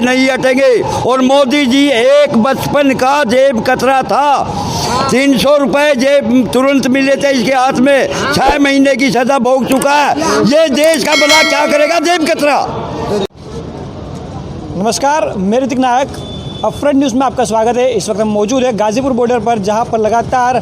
नहीं हटेंगे। और मोदी जी एक बचपन का जेब कतरा था, 300 रुपए जेब तुरंत मिले थे इसके हाथ में, 6 महीने की सजा भोग चुका है। ये देश का भला क्या करेगा जेब कतरा। नमस्कार, मैं ऋतिक नायक, अब फ्रंट न्यूज़ में आपका स्वागत है। इस वक्त हम मौजूद है गाजीपुर बॉर्डर पर, जहां पर लगातार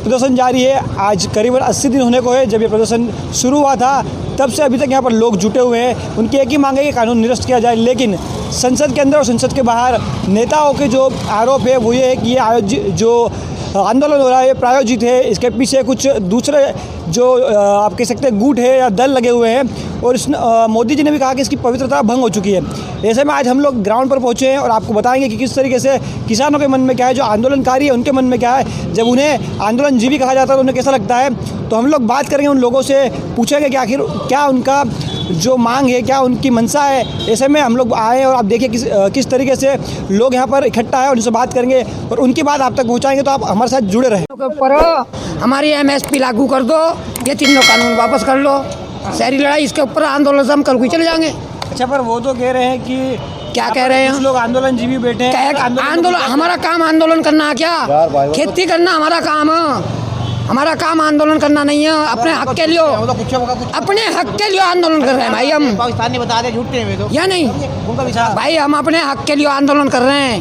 प्रदर्शन जारी है। आज करीबन 80 दिन होने को है जब ये प्रदर्शन शुरू हुआ था, तब से अभी तक यहाँ पर लोग जुटे हुए हैं। उनकी एक ही मांग है कि कानून निरस्त किया जाए, लेकिन संसद के अंदर और संसद के बाहर नेताओं के जो आरोप है वो ये है कि ये जो आंदोलन हो रहा है प्रायोजित है, इसके पीछे कुछ दूसरे जो आप कह सकते हैं गुट है या दल लगे हुए हैं। और इस मोदी जी ने भी कहा कि इसकी पवित्रता भंग हो चुकी है। ऐसे में आज हम लोग ग्राउंड पर पहुंचे हैं और आपको बताएंगे कि किस तरीके से किसानों के मन में क्या है, जो आंदोलनकारी है उनके मन में क्या है, जब उन्हें आंदोलनजीवी कहा जाता है तो उन्हें कैसा लगता है। तो हम लोग बात करेंगे उन लोगों से, पूछेंगे कि आखिर क्या उनका जो मांग है, क्या उनकी मंशा है। ऐसे में हम लोग आए और आप देखिए किस तरीके से लोग यहाँ पर इकट्ठा है और उनसे बात करेंगे और उनकी बात आप तक पहुँचाएंगे। तो आप हमारे साथ जुड़े रहें। पर हमारी MSP लागू कर दो, ये तीनों कानून वापस कर लो। शहरी लड़ाई इसके ऊपर आंदोलन से हम कल को चले जाएंगे। अच्छा, पर वो तो कह रहे हैं कि क्या कह रहे हैं? कुछ लोग आंदोलनजीवी बैठे हैं। आंदोलन हमारा काम आंदोलन करना है क्या? खेती करना हमारा काम है। हमारा काम आंदोलन करना नहीं है। अपने हक के लिए, अपने हक के लिए आंदोलन कर रहे हैं भाई हम। पाकिस्तानी बता दे झूठे हैं तो या नहीं भाई, हम अपने हक के लिए आंदोलन कर रहे हैं।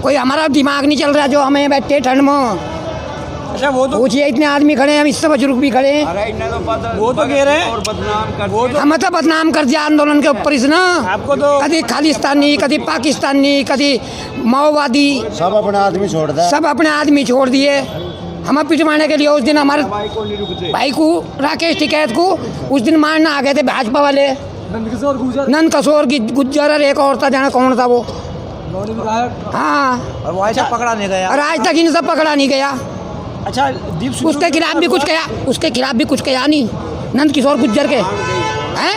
कोई हमारा दिमाग नहीं चल रहा जो हमें बैठे ठंड में। अच्छा, वो तो पूछिए, इतने आदमी खड़े हैं, हम इससे बुजुर्ग भी खड़े हैं। वो तो कह रहे हैं हम तो बदनाम कर दिया आंदोलन के ऊपर इसने। आपको तो कभी खालिस्तानी, कभी पाकिस्तानी, कभी माओवादी, सब अपने आदमी छोड़ दे। सब अपने आदमी छोड़ दिए। हमें पिटवाने के लिए उस दिन हमारे भाई को, राकेश टिकैत को उस दिन मारना आ गए थे भाजपा वाले। नंद किशोर की गुज्जर और एक और था, जाना कौन था वो। हाँ, और वो ऐसा पकड़ा नहीं गया। और आज तक इनसे पकड़ा नहीं गया। अच्छा, दीप सिद्धू उसके खिलाफ भी कुछ कहा, उसके खिलाफ भी कुछ कहा नहीं नंद किशोर गुज्जर के हैं।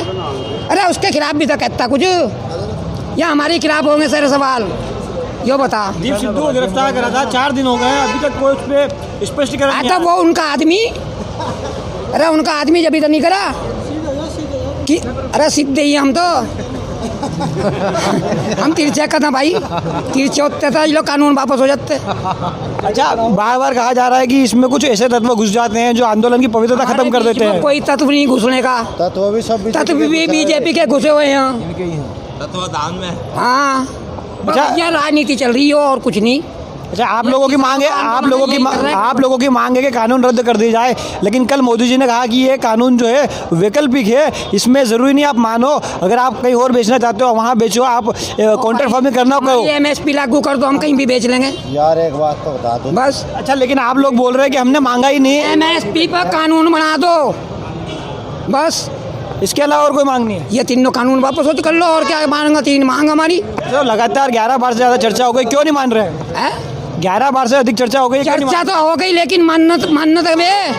अरे उसके खिलाफ भी तो कहता कुछ, या हमारे खिलाफ होंगे सारे सवाल। यो बता, दीप सिद्धू को गिरफ्तार करा था, 4 दिन हो गए हैं, अभी तक कोई उस पर स्पष्टीकरण नहीं आता आया। वो उनका आदमी, अरे उनका आदमी जब तक नहीं करा कि अरे सीधे ही हम तो हम तिरछे का था भाई, तिरछे होते थे लोग, कानून वापस हो जाते। अच्छा, बार बार कहा जा रहा है कि इसमें कुछ ऐसे तत्व घुस जाते हैं जो आंदोलन की पवित्रता खत्म कर देते हैं। कोई तत्व नहीं घुसने का, तत्व भी सब तत्व भी बीजेपी के घुसे हुए हैं। तत्वदान में। हाँ, यह राजनीति चल रही हो और कुछ नहीं। अच्छा, आप लोगों की मांग है, आप लोगों की मांग है कि कानून रद्द कर दिया जाए, लेकिन कल मोदी जी ने कहा कि ये कानून जो है वैकल्पिक है, इसमें ज़रूरी नहीं आप मानो, अगर आप कहीं और बेचना चाहते हो वहाँ बेचो, आप कॉन्ट्रैक्ट फार्मिंग करना हो करो। MSP लागू कर दो, हम कहीं भी बेच लेंगे यार एक बात तो बता दो बस। अच्छा, लेकिन आप लोग बोल रहे हैं कि हमने मांगा ही नहीं है। MSP पर कानून बना दो बस, इसके अलावा और कोई मांग नहीं है। ये तीनों कानून वापस हो तो कर लो, और क्या मांगा? 3 मांग हमारी। तो लगातार 11 बार से ज़्यादा चर्चा हो गई, क्यों नहीं मान रहे हैं? 11 बार से अधिक चर्चा हो गई, चर्चा तो हो गई, लेकिन मन्नत वे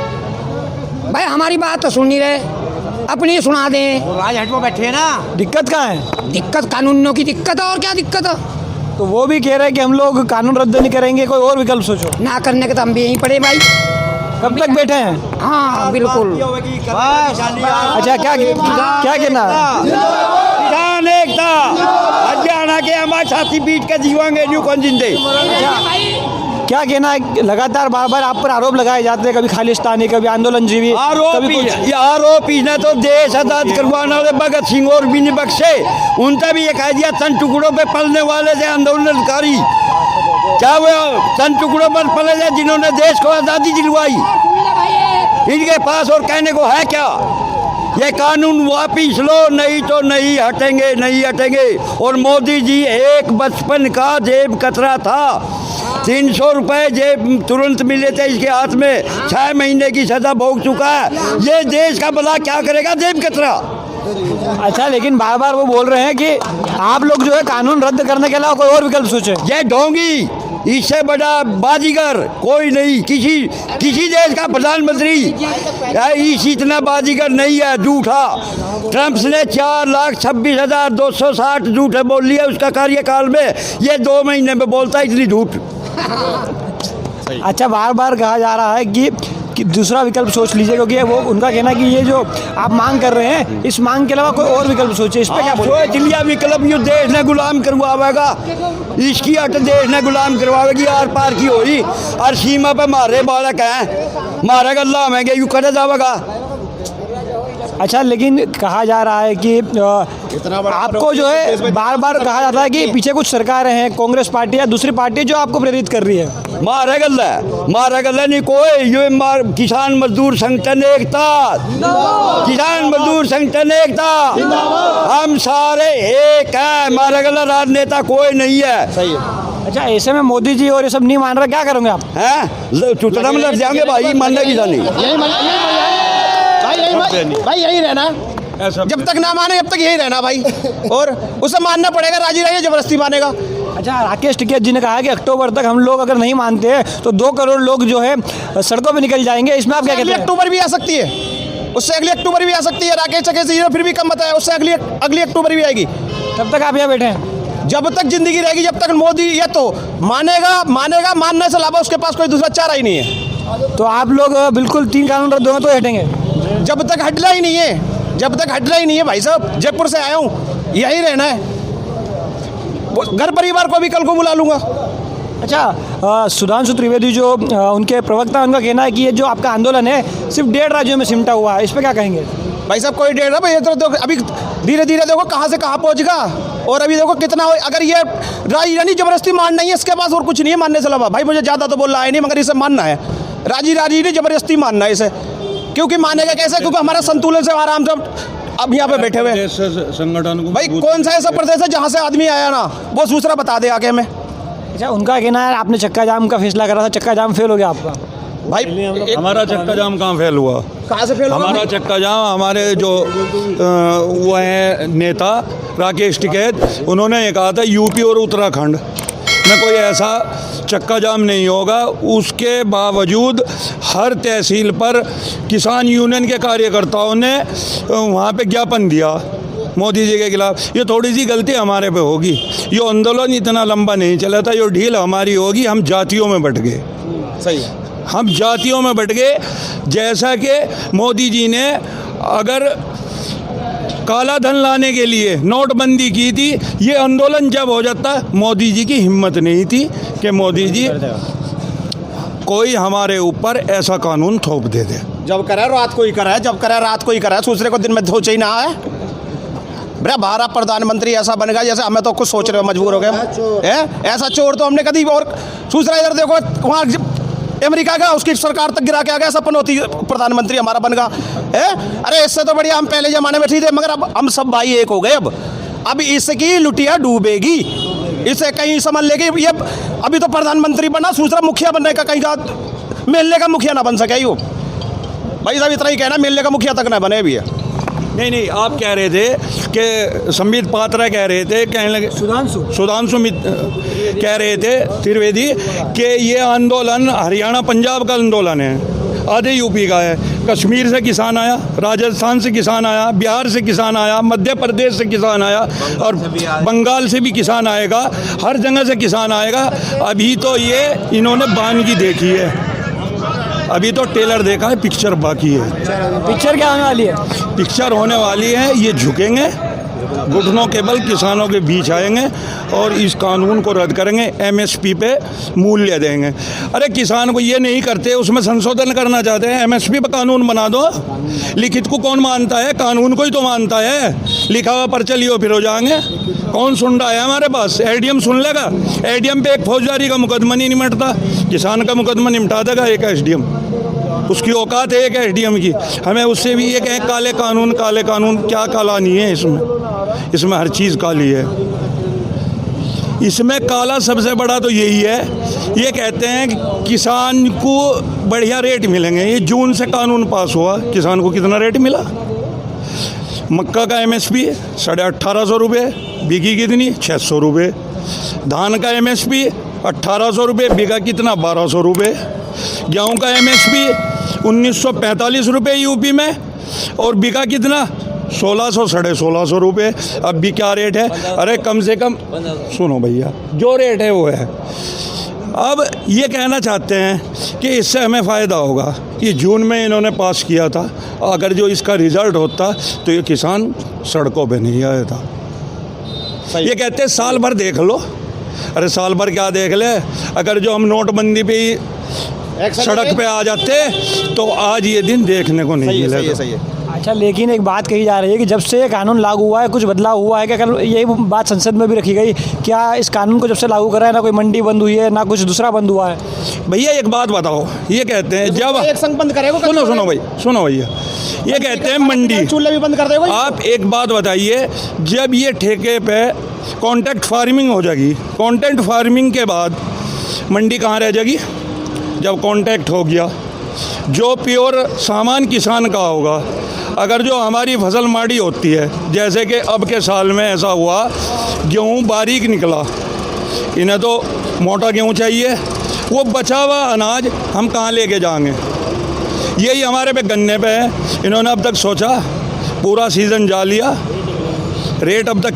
भाई हमारी बात तो सुन नहीं रहे, अपनी सुना दें। राजहट में बैठे हैं ना। दिक्कत कहाँ है? दिक्कत कानूनों की दिक्कत है, और क्या दिक्कत है? तो वो भी कह रहे हैं कि हम लोग कानून रद्द नहीं करेंगे, कोई और विकल्प सोचो। ना करने के तो हम भी यहीं पड़े भाई। कब तक बैठे हैं? हाँ बिल्कुल। अच्छा, क्या कहना है? किसान एकता हरियाणा के हमारे साथी बीच के जीवांगे न्यू कौन जिंदे। क्या कहना है? लगातार बार बार आप पर आरोप लगाए जाते हैं, कभी खालिस्तानी, कभी आंदोलनजीवी, कभी कुछ। ये आरोपी ने तो देश आजाद करवाने वाले भगत सिंह और भी नहीं बख्शे, उनका भी ये कह दिया तन टुकड़ों पे पलने वाले थे आंदोलनकारी। क्या वो तन टुकड़ों पर पले थे जिन्होंने देश को आज़ादी दिलवाई? इनके पास और कहने को है क्या? ये कानून वापिस लो, नहीं तो नहीं हटेंगे, नहीं हटेंगे। और मोदी जी एक बचपन का जेब कतरा था, 300 रुपए जेब तुरंत मिले थे इसके हाथ में, 6 महीने की सजा भोग चुका है। ये देश का भला क्या करेगा जेब कतरा। अच्छा, लेकिन बार बार वो बोल रहे हैं कि आप लोग जो है कानून रद्द करने के अलावा कोई और विकल्प सोचे। ये ढोंगी, इससे बड़ा बाजीगर कोई नहीं, किसी देश का प्रधानमंत्री इतना बाजीगर नहीं है। झूठा ट्रंप ने 4,26,260 झूठे बोल लिया उसका कार्यकाल में, ये 2 महीने में बोलता है इतनी झूठ। अच्छा, बार बार कहा जा रहा है कि कि दूसरा विकल्प सोच लीजिए, क्योंकि वो उनका कहना है कि ये जो आप मांग कर रहे हैं इस मांग के अलावा कोई और विकल्प सोचिए। इस पर क्या बोले? सोच लिया विकल्प यू देश ने गुलाम करवावेगा, इसकी अट देश ने गुलाम करवावेगी, आर पार की होई और सीमा पे मारे बालक हैं, मारे गल्ला में गए यू करे जावेगा। अच्छा, लेकिन कहा जा रहा है कि आपको जो है बार बार कहा जाता है कि पीछे कुछ सरकारें हैं, कांग्रेस पार्टी या दूसरी पार्टी जो आपको प्रेरित कर रही है। मारे गल्ला नहीं कोई ये मार किसान मजदूर संगठन एकता, किसान मजदूर संगठन एकता, हम सारे एक है, मारे गल्ला राजनेता कोई नहीं है। सही है। अच्छा, ऐसे में मोदी जी और ये सब नहीं मान रहे, क्या करोगे आप? हैं चुटना में लग जाएंगे भाई, मानने की नहीं। भाई यही रहना, जब तक ना माने जब तक यही रहना भाई, और उसे मानना पड़ेगा, राजी रहिए, जबरदस्ती मानेगा। अच्छा, राकेश टिकैत जी ने कहा है कि अक्टूबर तक हम लोग अगर नहीं मानते हैं तो 2 करोड़ लोग जो है सड़कों पे निकल जाएंगे, इसमें आप क्या कहते हैं? अक्टूबर भी आ सकती है, उससे अगली अक्टूबर भी आ सकती है। राकेश टिकैत जी ने फिर भी कम बताया, उससे अगली अक्टूबर भी आएगी। तब तक आप यहाँ बैठे हैं? जब तक जिंदगी रहेगी, जब तक मोदी ये तो मानेगा, मानने से अलावा उसके पास कोई दूसरा चारा ही नहीं है। तो आप लोग बिल्कुल 3 कानून रद्द होंगे तो हटेंगे? जब तक हटना ही नहीं है, जब तक हटना ही नहीं है भाई साहब, जयपुर से आया हूँ, यही रहना है, घर परिवार को भी कल को बुला लूँगा। अच्छा, सुधांशु त्रिवेदी जो उनके प्रवक्ता, उनका कहना है कि ये जो आपका आंदोलन है सिर्फ 1.5 राज्यों में सिमटा हुआ है, इस पर क्या कहेंगे? भाई साहब कोई डेढ़ भाई, तो अभी धीरे धीरे देखो कहाँ से कहाँ पहुँचगा, और अभी देखो कितना अगर ये राजी जबरदस्ती मानना ही है, इसके पास और कुछ नहीं है मानने से अलावा। भाई मुझे ज़्यादा तो बोलना है नहीं, मगर इसे मानना है, राजी नहीं जबरदस्ती मानना है इसे, क्योंकि मानेगा कैसे? क्योंकि हमारा संतुलन से आराम से अब यहाँ पे बैठे हुए संगठन को भाई, कौन सा ऐसा प्रदेश है जहाँ से आदमी आया ना वो दूसरा बता दे आके हमें। अच्छा, उनका कहना है आपने चक्का जाम का फैसला करा था, चक्का जाम फेल हो गया आपका। भाई हमारा चक्का जाम कहाँ फेल हुआ? कहाँ से फेल होगा? हमारा चक्का जाम, हमारे जो वो हैं नेता राकेश टिकैत, उन्होंने ये कहा था यूपी और उत्तराखंड में कोई ऐसा चक्का जाम नहीं होगा। उसके बावजूद हर तहसील पर किसान यूनियन के कार्यकर्ताओं ने वहाँ पे ज्ञापन दिया मोदी जी के खिलाफ। ये थोड़ी सी गलती हमारे पे होगी, ये आंदोलन इतना लंबा नहीं चला था, ये ढील हमारी होगी, हम जातियों में बट गए। सही है, हम जातियों में बट गए। जैसा कि मोदी जी ने अगर काला धन लाने के लिए नोटबंदी की थी, ये आंदोलन जब हो जाता, मोदी जी की हिम्मत नहीं थी कि मोदी जी कोई हमारे ऊपर ऐसा कानून थोप दे दे। जब करा रात को ही करा है, जब करा रात को ही करा है, दूसरे को दिन में सोचे ही ना है। भैया बाहर प्रधानमंत्री ऐसा बनेगा जैसे हमें तो कुछ सोच रहे हो, मजबूर हो गए। ऐसा चोर तो हमने कभी, और दूसरा इधर देखो वहाँ अमेरिका का उसकी सरकार तक गिरा के आ गया, ऐसा पनौती प्रधानमंत्री हमारा बन गया है। अरे इससे तो बढ़िया हम पहले जमाने में ठीक थे, मगर अब हम सब भाई एक हो गए। अब इसकी लुटिया डूबेगी, इसे कहीं समझ लेगी। ये अभी तो प्रधानमंत्री बना, दूसरा मुखिया बनने का कहीं का मेले का मुखिया ना बन सके। यो भाई साहब इतना ही कहना, मेले का मुखिया तक ना बने भी है। नहीं, आप कह रहे थे कि संबित पात्रा कह रहे थे, कहने लगे सुधांशु कह रहे थे त्रिवेदी कि ये आंदोलन हरियाणा पंजाब का आंदोलन है, आधे यूपी का है। कश्मीर से किसान आया, राजस्थान से किसान आया, बिहार से किसान आया, मध्य प्रदेश से किसान आया, और बंगाल से भी किसान आएगा, हर जगह से किसान आएगा। अभी तो ये इन्होंने बानगी देखी है, अभी तो टेलर देखा है, पिक्चर बाकी है। पिक्चर क्या होने वाली है? पिक्चर होने वाली है, ये झुकेंगे, घुटनों के बल किसानों के बीच आएंगे और इस कानून को रद्द करेंगे, एमएसपी पे मूल्य देंगे। अरे किसान को ये नहीं करते, उसमें संशोधन करना चाहते हैं, एमएसपी पे कानून बना दो। लिखित को कौन मानता है? कानून को ही तो मानता है। लिखा हुआ पर चलिए फिर हो जाएंगे। कौन सुन रहा है हमारे पास? एडीएम सुन लेगा? एडीएम पे एक फौजदारी का मुकदमा नहीं निपटता, किसान का मुकदमा निपटा देगा एक एसडीएम। उसकी औकात है एक एसडीएम की। हमें उससे भी ये कहें काले कानून, काले कानून, क्या काला नहीं है इसमें हर चीज़ काली है। इसमें काला सबसे बड़ा तो यही है, ये कहते हैं कि किसान को बढ़िया रेट मिलेंगे। ये जून से कानून पास हुआ, किसान को कितना रेट मिला? मक्का का एमएसपी 1850 रुपये, बिकी कितनी? 600 रुपये। धान का एमएसपी 1800 रुपये, बिका कितना? 1200 रुपये। गेहूँ का एमएसपी 1945 रुपये यूपी में, और बिका कितना? 1600 साढ़े 1600 रुपये। अब भी क्या रेट है? अरे कम से कम सुनो भैया, जो रेट है वो है। अब ये कहना चाहते हैं कि इससे हमें फ़ायदा होगा। ये जून में इन्होंने पास किया था, अगर जो इसका रिज़ल्ट होता तो ये किसान सड़कों पे नहीं आया था। ये कहते हैं साल भर देख लो। अरे साल भर क्या देख ले, अगर जो हम नोटबंदी पे ही सड़क पे आ जाते तो आज ये दिन देखने को नहीं मिलेगा। सही है। अच्छा, लेकिन एक बात कही जा रही है कि जब से ये कानून लागू हुआ है कुछ बदलाव हुआ है क्या? कल यही बात संसद में भी रखी गई, क्या इस कानून को जब से लागू करा है ना कोई मंडी बंद हुई है ना कुछ दूसरा बंद हुआ है? भैया एक बात बताओ, ये कहते हैं जब एक संग बंद करेगा, सुनो भैया, ये कहते हैं मंडी, चूल्हे भी बंद कर देगा। आप एक बात बताइए, जब ये ठेके पे कॉन्ट्रैक्ट फार्मिंग हो जाएगी, कॉन्ट्रैक्ट फार्मिंग के बाद मंडी कहाँ रह जाएगी? जब कॉन्ट्रैक्ट हो गया, जो प्योर सामान किसान का होगा, अगर जो हमारी फसल माड़ी होती है, जैसे कि अब के साल में ऐसा हुआ गेहूँ बारीक निकला, इन्हें तो मोटा गेहूँ चाहिए, वो बचा हुआ अनाज हम कहाँ लेके जाएंगे? यही हमारे पे गन्ने पे है। इन्होंने अब तक सोचा, पूरा सीज़न जा लिया, रेट अब तक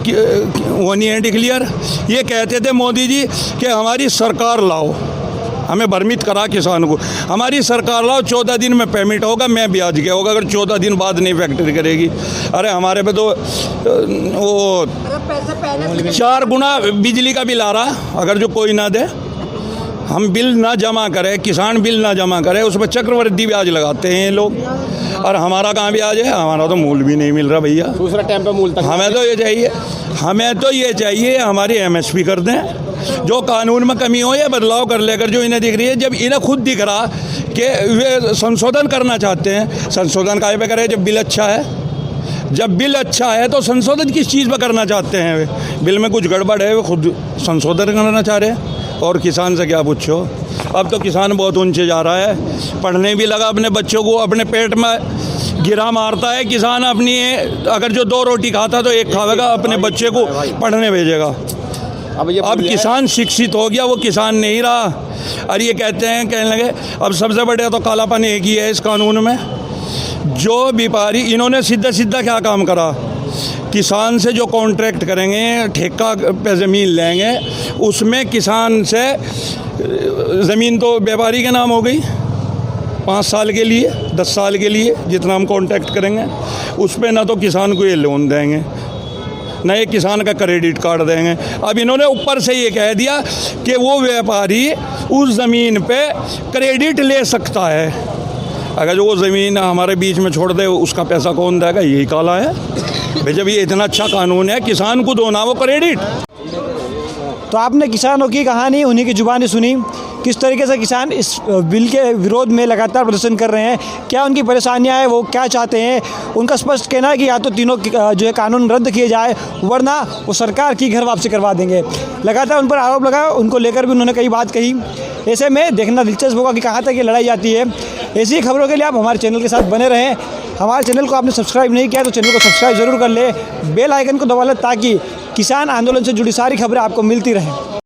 वो नहीं है डिक्लियर। ये कहते थे मोदी जी कि हमारी सरकार लाओ, हमें भ्रमित करा किसान को, हमारी सरकार लाओ, 14 दिन में पेमेंट होगा, मैं ब्याज के होगा, अगर 14 दिन बाद नहीं फैक्ट्री करेगी। अरे हमारे पे तो वो 4 गुना बिजली का बिल आ रहा, अगर जो कोई ना दे, हम बिल ना जमा करें, किसान बिल ना जमा करे, उस पर चक्रवृद्धि ब्याज लगाते हैं ये लोग। और हमारा कहाँ ब्याज है? हमारा तो मूल भी नहीं मिल रहा भैया। दूसरा टाइम पे मूल तक हमें तो ये चाहिए हमारी MSP कर दें, जो कानून में कमी हो या बदलाव कर लेकर जो इन्हें दिख रही है। जब इन्हें खुद दिख रहा कि वे संशोधन करना चाहते हैं, संशोधन काहे पे करें? जब बिल अच्छा है, जब बिल अच्छा है तो संशोधन किस चीज़ पर करना चाहते हैं? वे बिल में कुछ गड़बड़ है, वे खुद संशोधन करना चाह रहे हैं। और किसान से क्या पूछो? अब तो किसान बहुत ऊंचे जा रहा है, पढ़ने भी लगा, अपने बच्चों को अपने पेट में गिरा मारता है किसान। अपनी अगर जो 2 रोटी खाता तो 1 खाएगा, अपने बच्चे को पढ़ने भेजेगा। अब किसान शिक्षित हो गया, वो किसान नहीं रहा। और ये कहने लगे अब सबसे बड़े तो कालापन एक ही है इस कानून में। जो व्यापारी, इन्होंने सीधा क्या काम करा, किसान से जो कॉन्ट्रैक्ट करेंगे, ठेका पे ज़मीन लेंगे, उसमें किसान से ज़मीन तो व्यापारी के नाम हो गई 5 साल के लिए, 10 साल के लिए, जितना हम कॉन्ट्रैक्ट करेंगे उस पर ना तो किसान को ये लोन देंगे, ना ये किसान का क्रेडिट कार्ड देंगे। अब इन्होंने ऊपर से ये कह दिया कि वो व्यापारी उस ज़मीन पे क्रेडिट ले सकता है। अगर जो वो ज़मीन हमारे बीच में छोड़ दे, उसका पैसा कौन देगा? यही काला है भाई। जब ये इतना अच्छा कानून है, किसान को दो ना वो क्रेडिट। तो आपने किसानों की कहानी उन्हीं की जुबानी सुनी, किस तरीके से किसान इस बिल के विरोध में लगातार प्रदर्शन कर रहे हैं, क्या उनकी परेशानियां हैं, वो क्या चाहते हैं। उनका स्पष्ट कहना है कि या तो तीनों जो है कानून रद्द किए जाए, वरना वो सरकार की घर वापसी करवा देंगे। लगातार उन पर आरोप लगा, उनको लेकर भी उन्होंने कई बात कही। ऐसे में देखना दिलचस्प होगा कि कहाँ तक ये लड़ाई जाती है। ऐसी खबरों के लिए आप हमारे चैनल के साथ बने रहें। हमारे चैनल को आपने सब्सक्राइब नहीं किया तो चैनल को सब्सक्राइब ज़रूर कर ले, बेल आइकन को दबा लें ताकि किसान आंदोलन से जुड़ी सारी खबरें आपको मिलती रहें।